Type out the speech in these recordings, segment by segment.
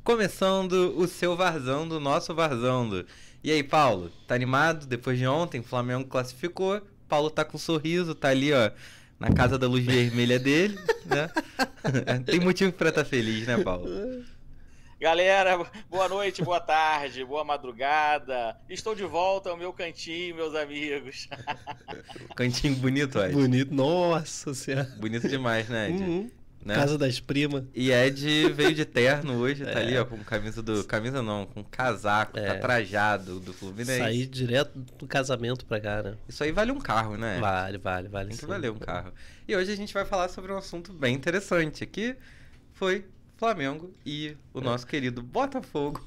Começando o seu Varzando, o nosso Varzando. E aí, Paulo, tá animado? Depois de ontem, o Flamengo classificou. Paulo tá com um sorriso, tá ali, ó, na casa da luz vermelha dele, né? Tem motivo pra estar feliz, né, Paulo? Galera, boa noite, boa tarde, boa madrugada. Estou de volta ao meu cantinho, meus amigos. Cantinho bonito, Ed. Bonito, nossa senhora. Bonito demais, né, Ed? Né? Casa das primas. E Ed veio de terno hoje, tá ali, ó, com camisa do... Camisa não, com casaco, tá trajado do Fluminense. Saí direto do casamento pra cá, né? Isso aí vale um carro, né? Vale Tem que sim. valer um carro. E hoje a gente vai falar sobre um assunto bem interessante, que foi Flamengo e o nosso querido Botafogo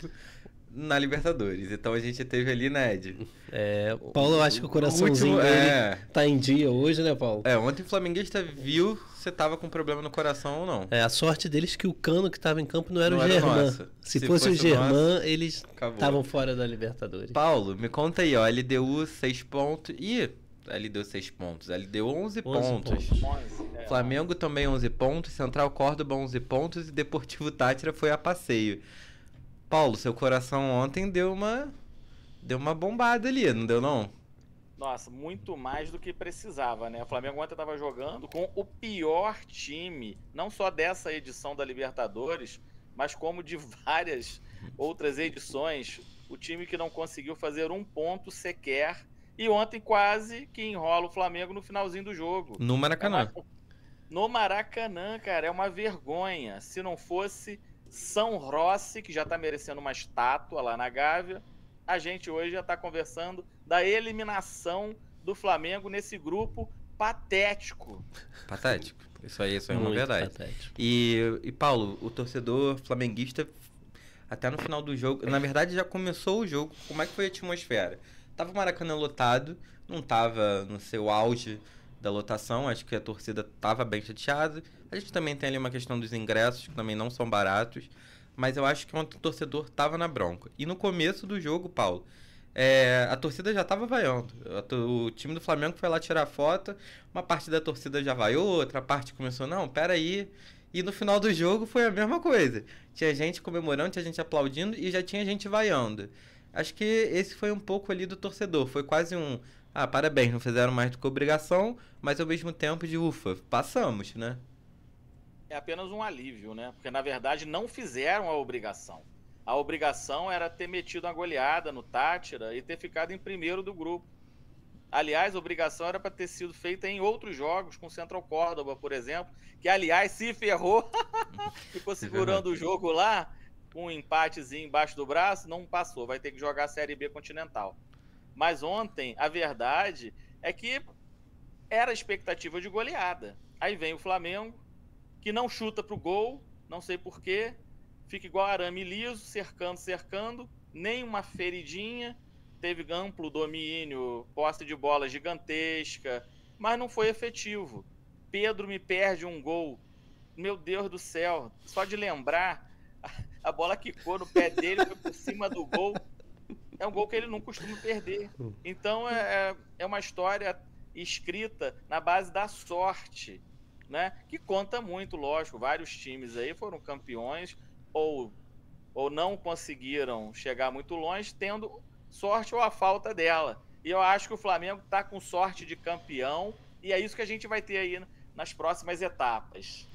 na Libertadores. Então a gente teve ali, né, Ed? Paulo, eu acho que o coraçãozinho dele tá em dia hoje, né, Paulo? Ontem o flamenguista viu se tava com problema no coração ou não. A sorte deles é que o Cano que tava em campo não era Não o era Germán. nosso. Se fosse o Germán, eles acabou. estavam fora da Libertadores. Paulo, me conta aí, ó, LDU 6 pontos. LDU 6 pontos. LDU 11 pontos. Flamengo também 11 pontos. Central Córdoba 11 pontos. E Deportivo Táchira foi a passeio. Paulo, seu coração ontem deu uma bombada ali, não deu não? Nossa, muito mais do que precisava, né? O Flamengo ontem estava jogando com o pior time, não só dessa edição da Libertadores, mas como de várias outras edições. O time que não conseguiu fazer um ponto sequer. E ontem quase que enrola o Flamengo no finalzinho do jogo. No Maracanã. No Maracanã, cara, é uma vergonha. Se não fosse São Rossi, que já tá merecendo uma estátua lá na Gávea, a gente hoje já tá conversando da eliminação do Flamengo nesse grupo patético. Patético. Isso aí é uma verdade. Patético. E Paulo, o torcedor flamenguista, até no final do jogo, na verdade já começou o jogo, como é que foi a atmosfera? Tava o Maracanã lotado, não tava no seu auge da lotação, acho que a torcida tava bem chateada. A gente também tem ali uma questão dos ingressos, que também não são baratos, mas eu acho que ontem o torcedor tava na bronca. E no começo do jogo, Paulo, a torcida já tava vaiando. O time do Flamengo foi lá tirar foto, uma parte da torcida já vaiou, outra parte começou, não, peraí. E no final do jogo foi a mesma coisa. Tinha gente comemorando, tinha gente aplaudindo e já tinha gente vaiando. Acho que esse foi um pouco ali do torcedor. Foi quase um... parabéns, não fizeram mais do que obrigação, mas ao mesmo tempo de ufa, passamos, né? É apenas um alívio, né? Porque, na verdade, não fizeram a obrigação. A obrigação era ter metido uma goleada no Táchira e ter ficado em primeiro do grupo. Aliás, a obrigação era para ter sido feita em outros jogos, com o Central Córdoba, por exemplo, que, aliás, se ferrou, ficou segurando o jogo lá, com um empatezinho embaixo do braço, não passou, vai ter que jogar a Série B Continental. Mas ontem, a verdade é que era a expectativa de goleada. Aí vem o Flamengo, que não chuta pro gol, não sei porquê, fica igual arame liso, cercando, nem uma feridinha, teve amplo domínio, posse de bola gigantesca, mas não foi efetivo. Pedro me perde um gol, meu Deus do céu, só de lembrar, a bola quicou no pé dele, foi por cima do gol. É um gol que ele não costuma perder. Então é uma história escrita na base da sorte, né? Que conta muito, lógico. Vários times aí foram campeões ou não conseguiram chegar muito longe, tendo sorte ou a falta dela. E eu acho que o Flamengo está com sorte de campeão e é isso que a gente vai ter aí nas próximas etapas.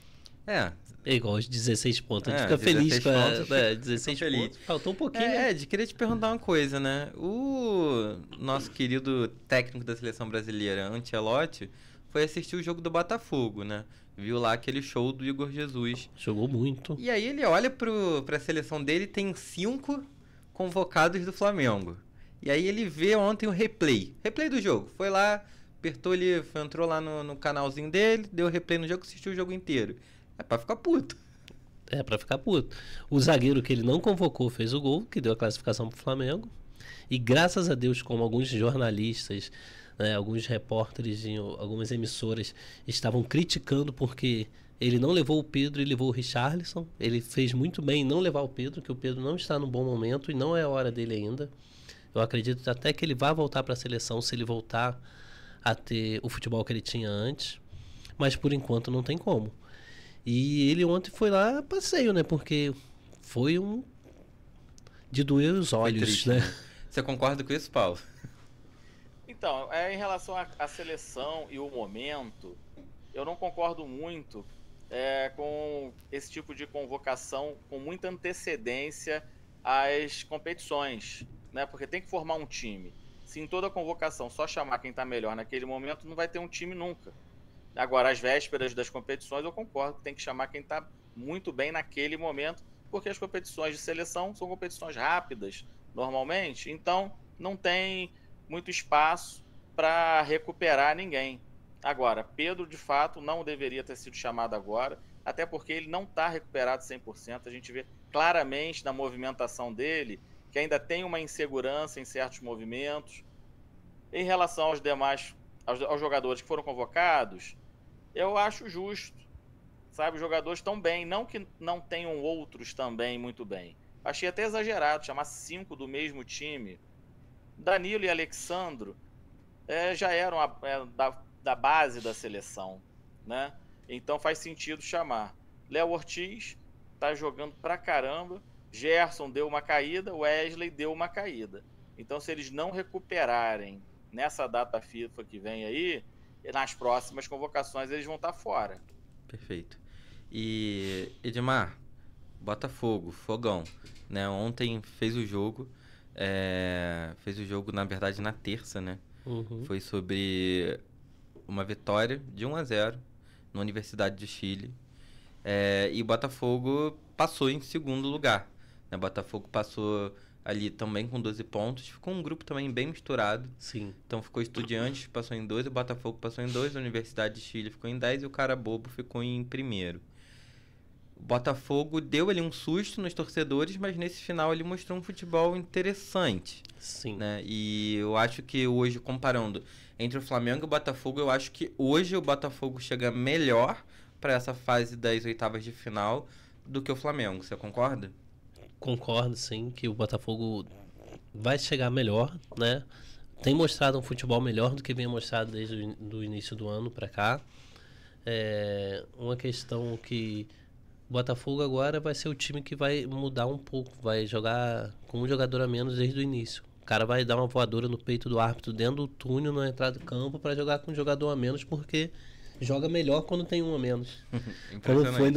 É igual os 16 pontos. A gente fica feliz com a 16 pontos. Faltou um pouquinho. Ed, queria te perguntar uma coisa, né? O nosso querido técnico da seleção brasileira, Ancelotti, foi assistir o jogo do Botafogo, né? Viu lá aquele show do Igor Jesus. Jogou muito. E aí ele olha pra seleção dele, tem 5 convocados do Flamengo. E aí ele vê ontem o replay do jogo. Foi lá, apertou ali, entrou lá no canalzinho dele, deu replay no jogo, assistiu o jogo inteiro. É pra ficar puto. É pra ficar puto. O zagueiro que ele não convocou fez o gol, que deu a classificação pro Flamengo. E graças a Deus, como alguns jornalistas, né, alguns repórteres em algumas emissoras estavam criticando porque ele não levou o Pedro e levou o Richarlison. Ele fez muito bem em não levar o Pedro, que o Pedro não está num bom momento e não é a hora dele ainda. Eu acredito até que ele vai voltar para a seleção se ele voltar a ter o futebol que ele tinha antes. Mas por enquanto não tem como. E ele ontem foi lá passeio, né? Porque foi um de doer os Foi olhos, triste, né? né? Você concorda com isso, Paulo? Então, em relação à seleção e o momento, eu não concordo muito com esse tipo de convocação com muita antecedência às competições, né? Porque tem que formar um time. Se em toda convocação só chamar quem está melhor naquele momento, não vai ter um time nunca. Agora, às vésperas das competições, eu concordo que tem que chamar quem está muito bem naquele momento, porque as competições de seleção são competições rápidas, normalmente, então não tem muito espaço para recuperar ninguém. Agora, Pedro, de fato, não deveria ter sido chamado agora, até porque ele não está recuperado 100%. A gente vê claramente na movimentação dele que ainda tem uma insegurança em certos movimentos. Em relação aos demais, aos jogadores que foram convocados, eu acho justo, sabe? Os jogadores estão bem, não que não tenham outros também muito bem. Achei até exagerado chamar 5 do mesmo time. Danilo e Alexandro já eram da base da seleção, né? Então faz sentido chamar. Léo Ortiz tá jogando pra caramba, Gerson deu uma caída, Wesley deu uma caída. Então se eles não recuperarem nessa data FIFA que vem aí, nas próximas convocações eles vão estar fora. Perfeito. E Edmar, Botafogo, Fogão, né? Ontem fez o jogo, na verdade na terça, né? Uhum. Foi sobre uma vitória de 1-0 na Universidade de Chile. E o Botafogo passou em segundo lugar, né? Botafogo passou ali também com 12 pontos. Ficou um grupo também bem misturado. Sim. Então ficou Estudiantes, passou em 2, o Botafogo passou em 2, a Universidade de Chile ficou em 10 e o Carabobo ficou em primeiro. O Botafogo deu ali um susto nos torcedores, mas nesse final ele mostrou um futebol interessante. Sim. Né? E eu acho que hoje, comparando entre o Flamengo e o Botafogo, eu acho que hoje o Botafogo chega melhor para essa fase das oitavas de final do que o Flamengo. Você concorda? Concordo, sim, que o Botafogo vai chegar melhor, né? Tem mostrado um futebol melhor do que vinha mostrado desde o início do ano para cá. Uma questão que o Botafogo agora vai ser o time que vai mudar um pouco, vai jogar com um jogador a menos desde o início. O cara vai dar uma voadora no peito do árbitro dentro do túnel, na entrada do campo, para jogar com um jogador a menos, porque joga melhor quando tem um a menos. Como foi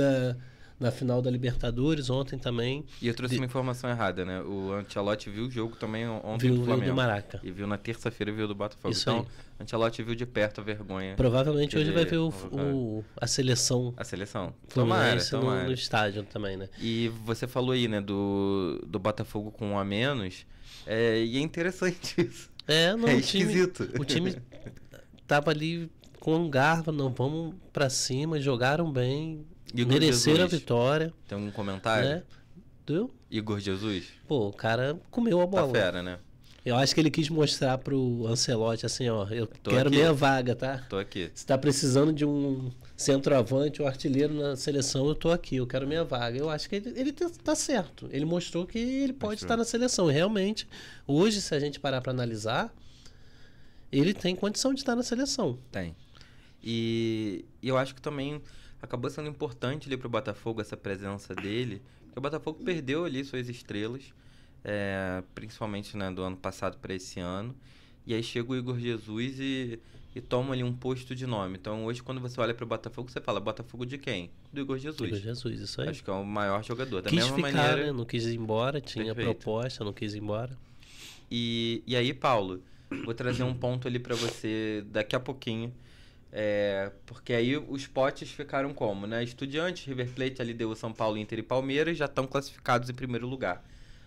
na final da Libertadores ontem também. E eu trouxe uma informação errada, né? O Ancelotti viu o jogo também ontem do Flamengo. Viu do Maraca. E viu na terça-feira, viu do Botafogo. Isso então, aí. o Ancelotti viu de perto a vergonha. Provavelmente hoje vai ver ele- a seleção A seleção. fluminense Tomara. no estádio também, né? E você falou aí, né, do Botafogo com um a menos. E é interessante isso. Não, É o time, esquisito. o time tava ali com garra, não, vamos pra cima, jogaram bem, Igor mereceram a Jesus. vitória, Tem algum comentário? né? Deu? Igor Jesus? Pô, o cara comeu a Tá bola. fera, né? Eu acho que ele quis mostrar pro Ancelotti assim, ó, eu Tô quero aqui. minha vaga, tá? Tô aqui. Se tá precisando de um centroavante ou artilheiro na seleção, eu tô aqui, eu quero minha vaga. Eu acho que ele tá certo. Ele mostrou que ele pode Mostrou. estar na seleção. E realmente, hoje, se a gente parar pra analisar, ele tem condição de estar na seleção. Tem. E eu acho que também acabou sendo importante ali pro Botafogo essa presença dele, porque o Botafogo perdeu ali suas estrelas, principalmente, né, do ano passado para esse ano, e aí chega o Igor Jesus e toma ali um posto de nome. Então hoje quando você olha pro Botafogo, você fala, Botafogo de quem? Do Igor Jesus. Igor Jesus, isso aí. Acho que é o maior jogador. Da Quis mesma ficar, maneira. né? Não quis ir embora, tinha Perfeito. proposta, não quis ir embora. E aí, Paulo, vou trazer um ponto ali pra você daqui a pouquinho. Porque aí os potes ficaram como, né? Estudiantes, River Plate, LDU, São Paulo, Inter e Palmeiras já estão classificados em primeiro lugar.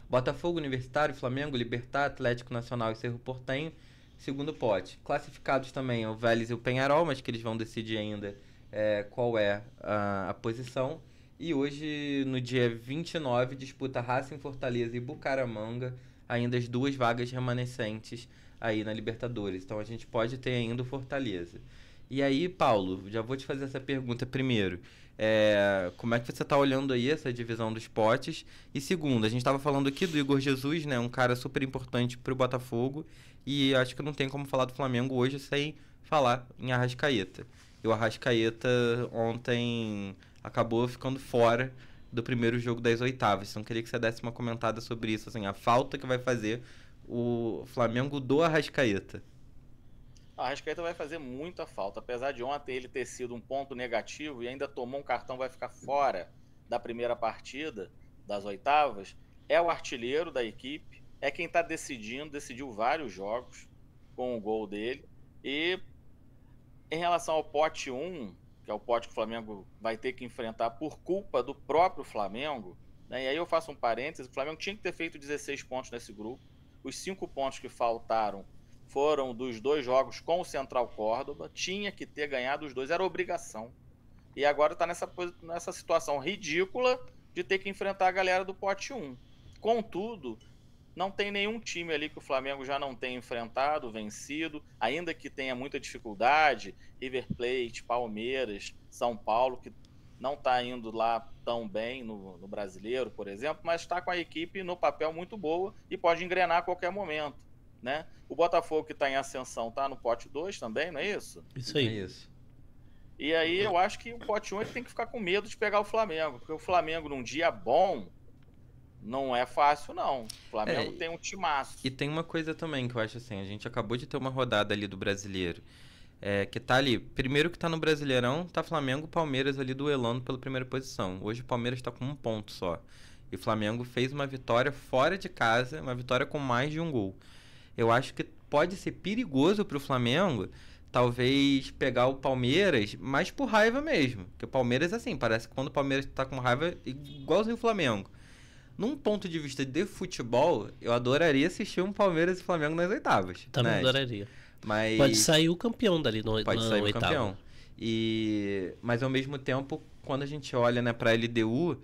Botafogo, Universitário, Flamengo, Libertad, Atlético Nacional e Cerro Porteño, segundo pote. Classificados também o Vélez e o Peñarol, mas que eles vão decidir ainda qual é a posição. E hoje, no dia 29, disputa Racing, Fortaleza e Bucaramanga, ainda as duas vagas remanescentes aí na Libertadores. Então a gente pode ter ainda o Fortaleza. E aí, Paulo, já vou te fazer essa pergunta primeiro. Como é que você está olhando aí essa divisão dos potes? E segundo, a gente estava falando aqui do Igor Jesus, né? Um cara super importante para o Botafogo. E acho que não tem como falar do Flamengo hoje sem falar em Arrascaeta. E o Arrascaeta ontem acabou ficando fora do primeiro jogo das oitavas. Então, queria que você desse uma comentada sobre isso, assim, a falta que vai fazer o Flamengo do Arrascaeta. A Arrascaeta vai fazer muita falta, apesar de ontem ele ter sido um ponto negativo e ainda tomou um cartão, vai ficar fora da primeira partida das oitavas. É o artilheiro da equipe, é quem está decidiu vários jogos com o gol dele. E em relação ao pote 1, que é o pote que o Flamengo vai ter que enfrentar por culpa do próprio Flamengo, né? E aí eu faço um parênteses, o Flamengo tinha que ter feito 16 pontos nesse grupo. Os 5 pontos que faltaram foram dos 2 jogos com o Central Córdoba, tinha que ter ganhado os 2, era obrigação. E agora está nessa situação ridícula de ter que enfrentar a galera do pote 1. Contudo, não tem nenhum time ali que o Flamengo já não tenha enfrentado, vencido, ainda que tenha muita dificuldade, River Plate, Palmeiras, São Paulo, que não está indo lá tão bem no Brasileiro, por exemplo, mas está com a equipe no papel muito boa e pode engrenar a qualquer momento, né? O Botafogo, que está em ascensão, está no pote 2 também, não é isso? Isso aí. É isso. E aí eu acho que o pote 1 ele tem que ficar com medo de pegar o Flamengo, porque o Flamengo num dia bom não é fácil, não. O Flamengo tem um timaço. E tem uma coisa também que eu acho assim, a gente acabou de ter uma rodada ali do Brasileiro, que tá ali, primeiro que tá no Brasileirão, tá Flamengo e Palmeiras ali duelando pela primeira posição. Hoje o Palmeiras tá com 1 ponto só. E o Flamengo fez uma vitória fora de casa, uma vitória com mais de 1 gol. Eu acho que pode ser perigoso pro Flamengo, talvez pegar o Palmeiras, mas por raiva mesmo. Porque o Palmeiras, assim, parece que quando o Palmeiras tá com raiva, igualzinho o Flamengo. Num ponto de vista de futebol, eu adoraria assistir um Palmeiras e Flamengo nas oitavas. Também né? adoraria. Mas pode sair o campeão dali na o oitava. campeão. Mas ao mesmo tempo, quando a gente olha, né, para a LDU,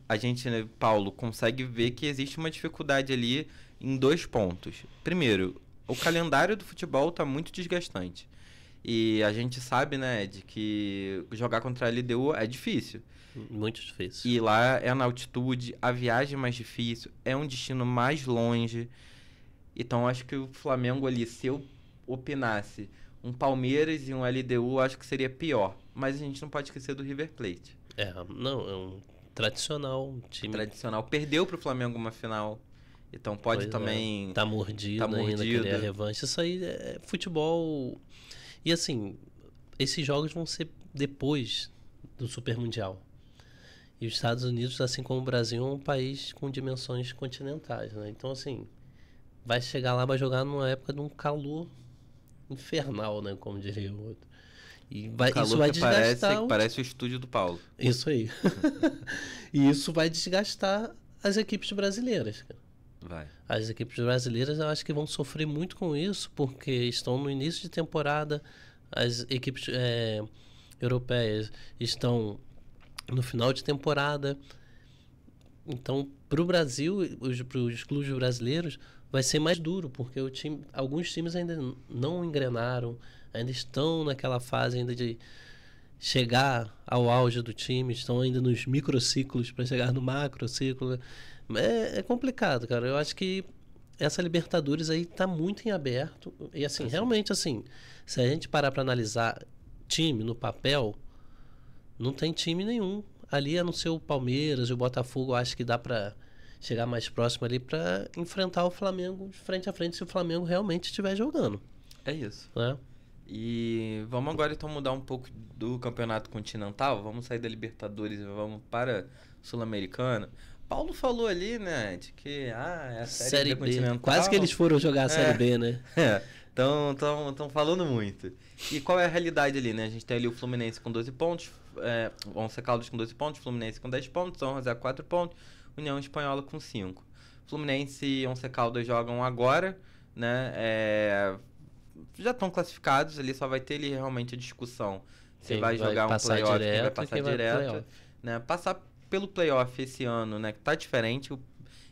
a gente, né, Paulo, consegue ver que existe uma dificuldade ali em 2 pontos. Primeiro, o calendário do futebol está muito desgastante. E a gente sabe, né, de que jogar contra a LDU é difícil. Muito difícil. E lá é na altitude, a viagem é mais difícil, é um destino mais longe. Então acho que o Flamengo ali, se eu opinasse um Palmeiras e um LDU, acho que seria pior. Mas a gente não pode esquecer do River Plate. Não, é um tradicional time. Tradicional. Perdeu pro Flamengo uma final. Então pode também... Tá mordido ainda, querer a revanche. Isso aí é futebol. E assim, esses jogos vão ser depois do Super Mundial. E os Estados Unidos, assim como o Brasil, é um país com dimensões continentais, né? Então, assim, vai chegar lá, vai jogar numa época de um calor infernal, né? Como diria o outro. E isso vai desgastar... Parece o estúdio do Paulo. Isso aí. E isso vai desgastar as equipes brasileiras, cara. Vai. As equipes brasileiras, eu acho que vão sofrer muito com isso, porque estão no início de temporada, as equipes europeias estão no final de temporada. Então, para o Brasil, para os clubes brasileiros, vai ser mais duro, porque alguns times ainda não engrenaram, ainda estão naquela fase ainda de chegar ao auge do time, estão ainda nos microciclos para chegar no macrociclo. É complicado, cara. Eu acho que essa Libertadores aí tá muito em aberto. E assim, realmente assim, se a gente parar para analisar time no papel, não tem time nenhum. Ali, a não ser o Palmeiras e o Botafogo, acho que dá para chegar mais próximo ali para enfrentar o Flamengo de frente a frente, se o Flamengo realmente estiver jogando. É isso. Né? E vamos agora então mudar um pouco do campeonato continental. Vamos sair da Libertadores e vamos para Sul-Americana. Paulo falou ali, né, de que é a Série B continental. Quase que eles foram jogar a Série B, né? Estão falando muito. E qual é a realidade ali, né? A gente tem ali o Fluminense com 12 pontos, Once Caldas com 12 pontos, Fluminense com 10 pontos, São José 4 pontos, União Espanhola com 5. Fluminense e Once Caldas jogam agora, né? Já estão classificados, ali só vai ter ali realmente a discussão se vai jogar um playoff, quem vai passar direto, né? Passar pelo playoff esse ano, né, que tá diferente,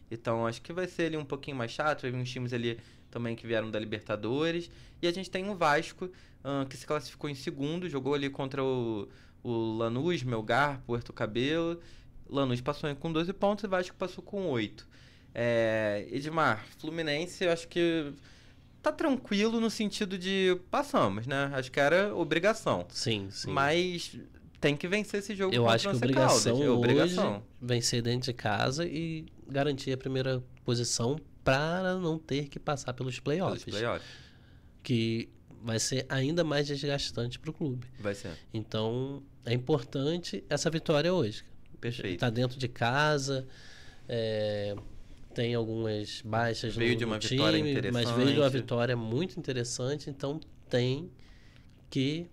então acho que vai ser ali um pouquinho mais chato, vai vir uns times ali também que vieram da Libertadores, e a gente tem o Vasco, que se classificou em segundo, jogou ali contra o Lanús, Melgar, Puerto Cabello, Lanús passou com 12 pontos e o Vasco passou com 8. Edmar, Fluminense, eu acho que tá tranquilo no sentido de passamos, né, acho que era obrigação. Sim. Mas tem que vencer esse jogo Eu contra acho que o Once obrigação Caldas. É obrigação. hoje vencer dentro de casa e garantir a primeira posição para não ter que passar pelos Pelos playoffs, playoffs. que vai ser ainda mais desgastante para o clube. Vai ser. Então, é importante essa vitória hoje. Perfeito. Está dentro de casa, tem algumas baixas Veio de no uma time, vitória mas veio de uma interessante. vitória muito interessante, então tem que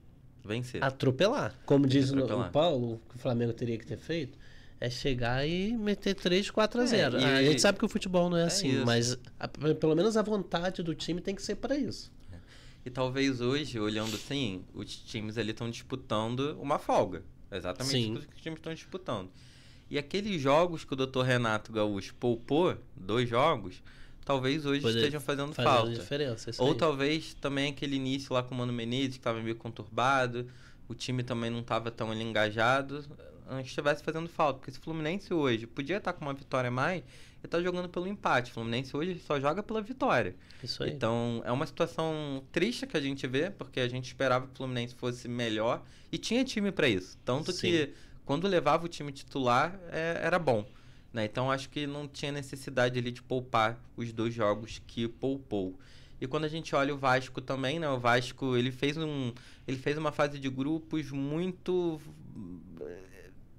Vencer. atropelar. Como diz Atropelar. o Paulo, o que o Flamengo teria que ter feito, é chegar e meter 3, 4 a 0. e- A gente sabe que o futebol não é assim, isso. mas pelo menos a vontade do time tem que ser para isso. E talvez hoje, olhando assim, os times ali estão disputando uma folga. Exatamente Sim. o que os times estão disputando. E aqueles jogos que o Dr. Renato Gaúcho poupou, 2 jogos, talvez hoje Poder- estejam fazendo Fazendo falta. diferença. Isso Ou aí. talvez também aquele início lá com o Mano Menezes, que estava meio conturbado, o time também não estava tão ali engajado, estivesse fazendo falta. Porque se o Fluminense hoje podia estar com uma vitória a mais, ele está jogando pelo empate. O Fluminense hoje só joga pela vitória. Isso aí. Então é uma situação triste que a gente vê, porque a gente esperava que o Fluminense fosse melhor e tinha time para isso. Tanto Sim. que quando levava o time titular era bom. Né? Então acho que não tinha necessidade ali de poupar os 2 jogos que poupou. E quando a gente olha o Vasco também, né? O Vasco ele fez uma fase de grupos muito.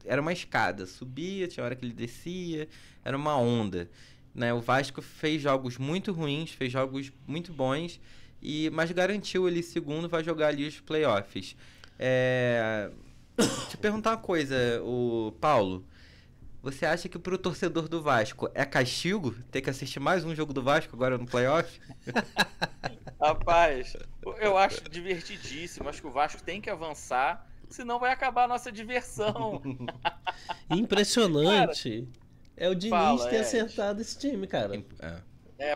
Era uma escada, subia, tinha hora que ele descia, era uma onda. Né? O Vasco fez jogos muito ruins, fez jogos muito bons, mas garantiu ali segundo, vai jogar ali os playoffs. Deixa eu perguntar uma coisa, o Paulo. Você acha que pro torcedor do Vasco é castigo ter que assistir mais um jogo do Vasco agora no playoff? Rapaz, eu acho divertidíssimo. Acho que o Vasco tem que avançar, senão vai acabar a nossa diversão. Impressionante é o Diniz fala, ter Ed. acertado esse time, cara.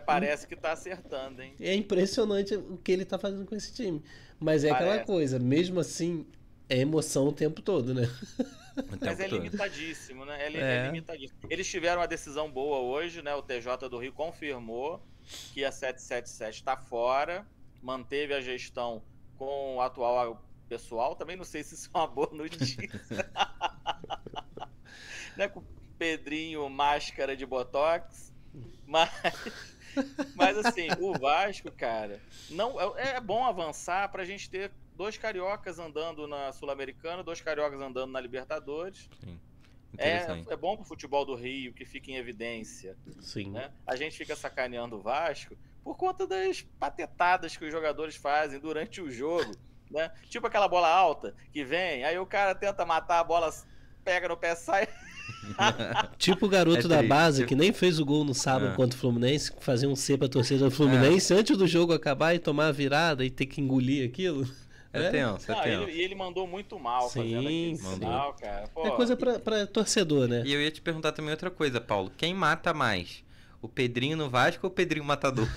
Parece que tá acertando, hein? É impressionante o que ele tá fazendo com esse time. Mas é aquela Parece. coisa, mesmo assim, é emoção o tempo todo, né? Mas é tempo todo. limitadíssimo, né? É É. limitadíssimo. Eles tiveram uma decisão boa hoje, né? O TJ do Rio confirmou que a 777 está fora, manteve a gestão com o atual pessoal. Também não sei se isso é uma boa notícia. Né? Com o Pedrinho máscara de botox. Mas assim, o Vasco, cara, não é bom avançar pra gente ter 2 cariocas andando na Sul-Americana, 2 cariocas andando na Libertadores. Sim. Interessante. É bom pro futebol do Rio, que fica em evidência. Sim. Né? A gente fica sacaneando o Vasco por conta das patetadas que os jogadores fazem durante o jogo. Né? Tipo aquela bola alta que vem, aí o cara tenta matar a bola, pega no pé, sai. Tipo o garoto É da triste. base que nem fez o gol no sábado É. contra o Fluminense, que fazia um C pra torcida do Fluminense antes do jogo acabar e tomar a virada e ter que engolir aquilo. É tenso, é Não, tenso. ele mandou muito mal Sim, fazendo aquele sim. sinal, cara. Pô, É coisa pra torcedor, né? E eu ia te perguntar também outra coisa, Paulo. Quem mata mais? O Pedrinho no Vasco ou o Pedrinho Matador?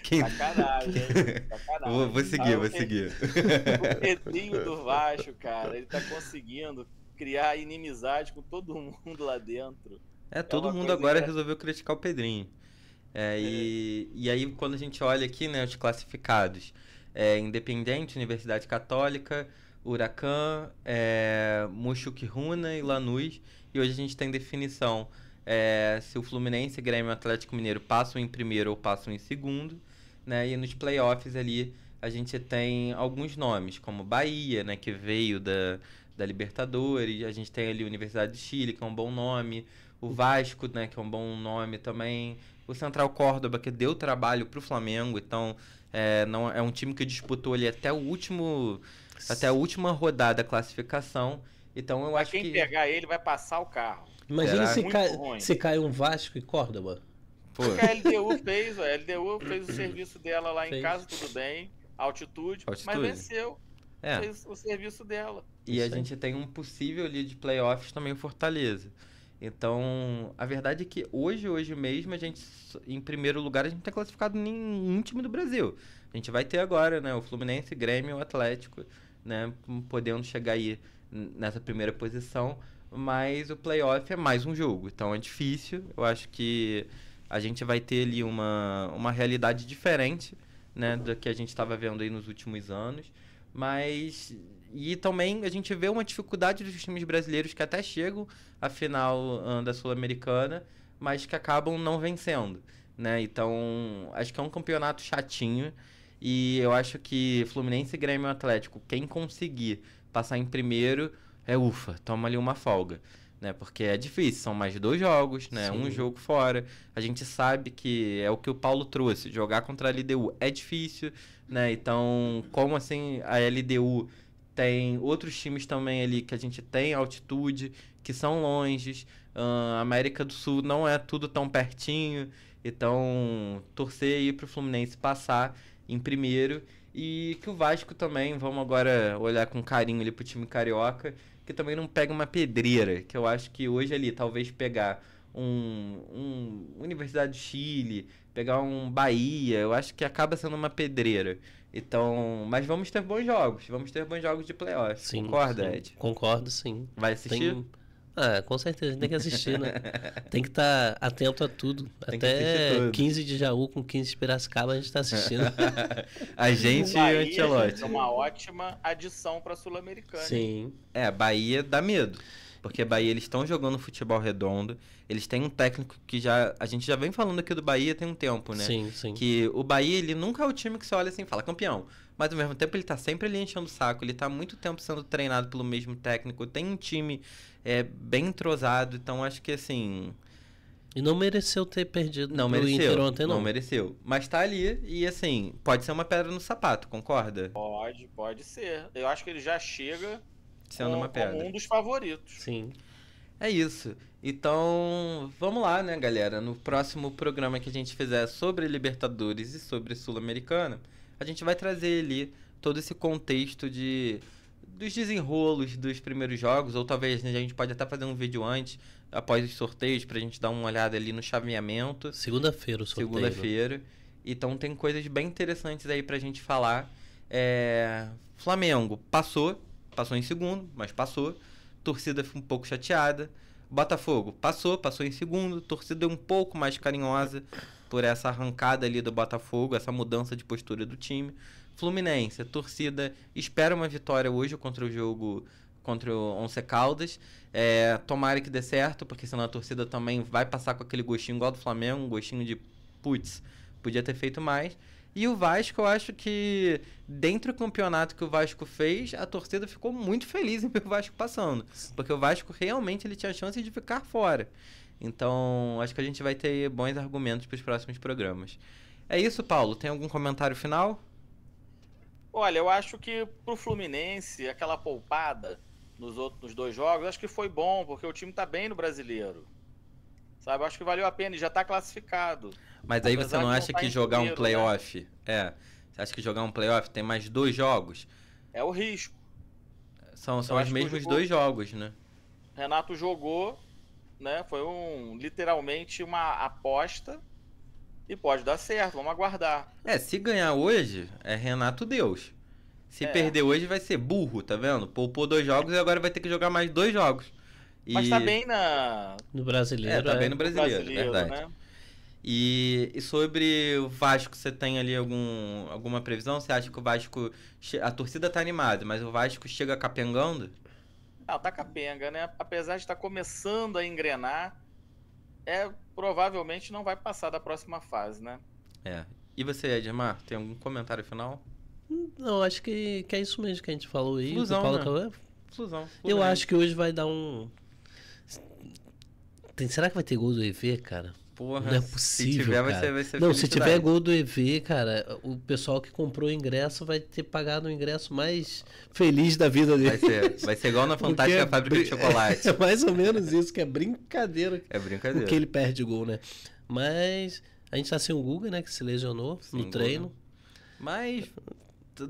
Quem... sacanagem, hein? Sacanagem. Vou seguir, Ah, vou o seguir. O Pedrinho do Vasco, cara, ele tá conseguindo criar inimizade com todo mundo lá dentro. Todo uma mundo coisa agora engra- resolveu criticar o Pedrinho. E aí, quando a gente olha aqui, né, os classificados, Independente, Universidade Católica, Huracan, Mushuc Runa e Lanús. E hoje a gente tem definição se o Fluminense, Grêmio e Atlético Mineiro passam em primeiro ou passam em segundo. Né, e nos playoffs ali a gente tem alguns nomes, como Bahia, né, que veio da Libertadores. A gente tem ali a Universidade de Chile, que é um bom nome. O Vasco, né, que é um bom nome também. O Central Córdoba, que deu trabalho pro Flamengo. Então, não, é um time que disputou ali até a última rodada da classificação. Então, eu acho Quem que... pegar ele vai passar o carro. Imagina Será? Muito ruim. se cai um Vasco e Córdoba. Pô, Porque a LDU fez o serviço dela lá em Fez. casa, tudo bem, altitude, mas Altitude. venceu. é. Fez o serviço dela. E a Isso aí. gente tem um possível ali de playoffs também o Fortaleza. Então, a verdade é que hoje mesmo, a gente, em primeiro lugar, a gente não tem classificado nenhum time do Brasil. A gente vai ter agora, né, o Fluminense, Grêmio e o Atlético, né, podendo chegar aí nessa primeira posição, mas o playoff é mais um jogo, então é difícil. Eu acho que a gente vai ter ali uma realidade diferente, né, da que a gente estava vendo aí nos últimos anos. Mas... E também a gente vê uma dificuldade dos times brasileiros que até chegam à final da Sul-Americana, mas que acabam não vencendo, né? Então, acho que é um campeonato chatinho. E eu acho que Fluminense, Grêmio e Atlético, quem conseguir passar em primeiro, ufa, toma ali uma folga, né? Porque é difícil, são mais 2 jogos, né? Sim. Um jogo fora. A gente sabe que é o que o Paulo trouxe, jogar contra a LDU é difícil, né? Então, como assim a LDU tem outros times também ali que a gente tem altitude, que são longes. A América do Sul não é tudo tão pertinho. Então, torcer aí pro Fluminense passar em primeiro. E que o Vasco também, vamos agora olhar com carinho ali pro time carioca, que também não pega uma pedreira. Que eu acho que hoje ali, talvez pegar um Universidade do Chile, pegar um Bahia, eu acho que acaba sendo uma pedreira. Então, mas vamos ter bons jogos de playoff. Sim, Concorda, sim. Ed? Concordo, sim. Vai assistir? Com certeza, a gente tem que assistir, né? Tem que estar atento a tudo. Tem que assistir tudo. 15 de Jaú com 15 de Piracicaba a gente está assistindo. A gente O e o Bahia, Ancelotti. gente, é uma ótima adição para a Sul-Americana. Sim. Bahia dá medo. Porque Bahia, eles estão jogando futebol redondo. Eles têm um técnico que a gente já vem falando aqui do Bahia tem um tempo, né? Sim, sim. Que o Bahia, ele nunca é o time que você olha assim e fala campeão. Mas ao mesmo tempo ele tá sempre ali enchendo o saco. Ele tá há muito tempo sendo treinado pelo mesmo técnico. Tem um time bem entrosado. Então acho que assim... E não mereceu ter perdido Não pro mereceu, Inter ontem, não. não mereceu. Mas tá ali e assim, pode ser uma pedra no sapato, concorda? Pode ser. Eu acho que ele já chega Sendo uma pedra. como um dos favoritos. Sim. É isso. Então, vamos lá, né, galera? No próximo programa que a gente fizer sobre Libertadores e sobre Sul-Americana, a gente vai trazer ali todo esse contexto dos desenrolos dos primeiros jogos, ou talvez a gente pode até fazer um vídeo antes, após os sorteios, pra gente dar uma olhada ali no chaveamento. Segunda-feira o sorteio. Segunda-feira. Então tem coisas bem interessantes aí pra gente falar. Flamengo passou em segundo, mas passou. Torcida foi um pouco chateada. Botafogo passou em segundo. Torcida um pouco mais carinhosa por essa arrancada ali do Botafogo, essa mudança de postura do time. Fluminense, a torcida espera uma vitória hoje contra o Once Caldas. Tomara que dê certo, porque senão a torcida também vai passar com aquele gostinho igual do Flamengo, um gostinho de putz, podia ter feito mais. E o Vasco, eu acho que dentro do campeonato que o Vasco fez, a torcida ficou muito feliz em ver o Vasco passando. Porque o Vasco realmente ele tinha chance de ficar fora. Então, acho que a gente vai ter bons argumentos para os próximos programas. É isso, Paulo. Tem algum comentário final? Olha, eu acho que pro Fluminense, aquela poupada nos 2 jogos, acho que foi bom, porque o time tá bem no Brasileiro. Sabe, eu acho que valeu a pena e já tá classificado. Mas aí Apesar você não de acha tá que em jogar um primeiro, playoff... Você acha que jogar um playoff tem mais 2 jogos? É o risco. São Eu os acho que mesmos 2 jogos, né? Renato jogou, né? Foi literalmente uma aposta e pode dar certo, vamos aguardar. Se ganhar hoje, é Renato Deus. Se perder hoje, vai ser burro, tá vendo? Poupou 2 jogos e agora vai ter que jogar mais 2 jogos. Mas tá bem no Brasileiro. Tá bem no Brasileiro, verdade. Né? E sobre o Vasco, você tem ali alguma previsão? Você acha que o Vasco... A torcida tá animada, mas o Vasco chega capengando? Não, tá capenga, né? Apesar de estar começando a engrenar, provavelmente não vai passar da próxima fase, né? E você, Edmar, tem algum comentário final? Não, acho que é isso mesmo que a gente falou aí. Flusão, Paulo né? acabou. Flusão. Eu acho que hoje vai dar um... Será que vai ter gol do EV, cara? Porra, não é possível, se tiver, cara. vai ser não, se felicidade. tiver gol do EV, cara, o pessoal que comprou o ingresso vai ter pagado o ingresso mais feliz da vida dele. Vai ser igual na Fantástica Fábrica de Chocolate. É mais ou menos isso, que é brincadeira. É brincadeira. Porque ele perde gol, né? Mas a gente tá sem o Guga, né, que se lesionou no treino. Mas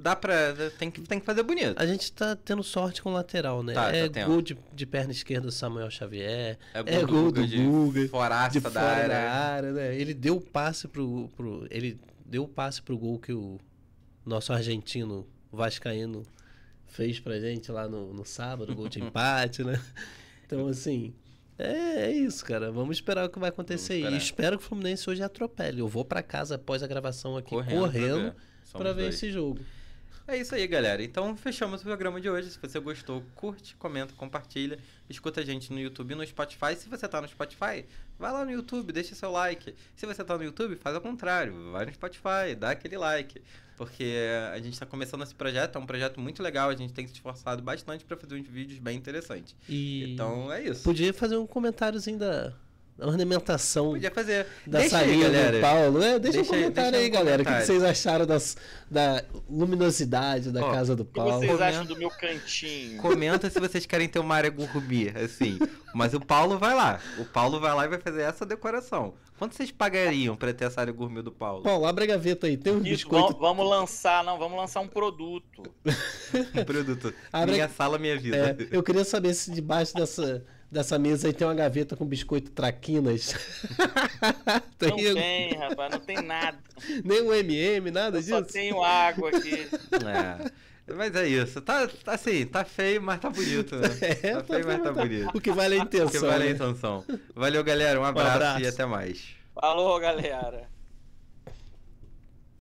dá pra... Tem que fazer bonito. A gente tá tendo sorte com o lateral, né? Tá gol de perna esquerda do Samuel Xavier. É gol do Guga. De fora da área, né? Ele deu o passe pro gol que o nosso argentino vascaíno fez pra gente lá no sábado, gol de empate, né? Então, assim... É isso, cara. Vamos esperar o que vai acontecer aí. E espero que o Fluminense hoje atropele. Eu vou pra casa após a gravação aqui correndo pra ver esse jogo. É isso aí, galera. Então, fechamos o programa de hoje. Se você gostou, curte, comenta, compartilha. Escuta a gente no YouTube e no Spotify. Se você tá no Spotify, vai lá no YouTube, deixa seu like. Se você tá no YouTube, faz ao contrário. Vai no Spotify, dá aquele like. Porque a gente tá começando esse projeto, é um projeto muito legal. A gente tem se esforçado bastante pra fazer uns vídeos bem interessantes. Então, é isso. Podia fazer um comentáriozinho da ornamentação Podia fazer. da Deixa aí, salinha galera. do Paulo. Deixa um Deixa aí comentário um aí, galera. O que comentário. vocês acharam da luminosidade da Ó, casa do O que Paulo? vocês Comenta. acham do meu cantinho? Comenta se vocês querem ter uma área gourmet, assim. Mas o Paulo vai lá. O Paulo vai lá e vai fazer essa decoração. Quanto vocês pagariam pra ter essa área gourmet do Paulo? Paulo, abre a gaveta aí. Tem um Isso, biscoito. vamos lançar um produto. Um produto. Abre- Minha sala, minha vida. É, eu queria saber se debaixo dessa mesa aí tem uma gaveta com biscoito traquinas. Não tem, rapaz, não tem nada. Nem um MM, nada Eu só disso? tenho água aqui. É. Mas é isso. Tá assim, tá feio, mas tá bonito. Né? Tá feio, mas tá bonito. O que vale é a Que intenção. vale a né? intenção. Valeu, galera. Um abraço abraço. e até mais. Falou, galera.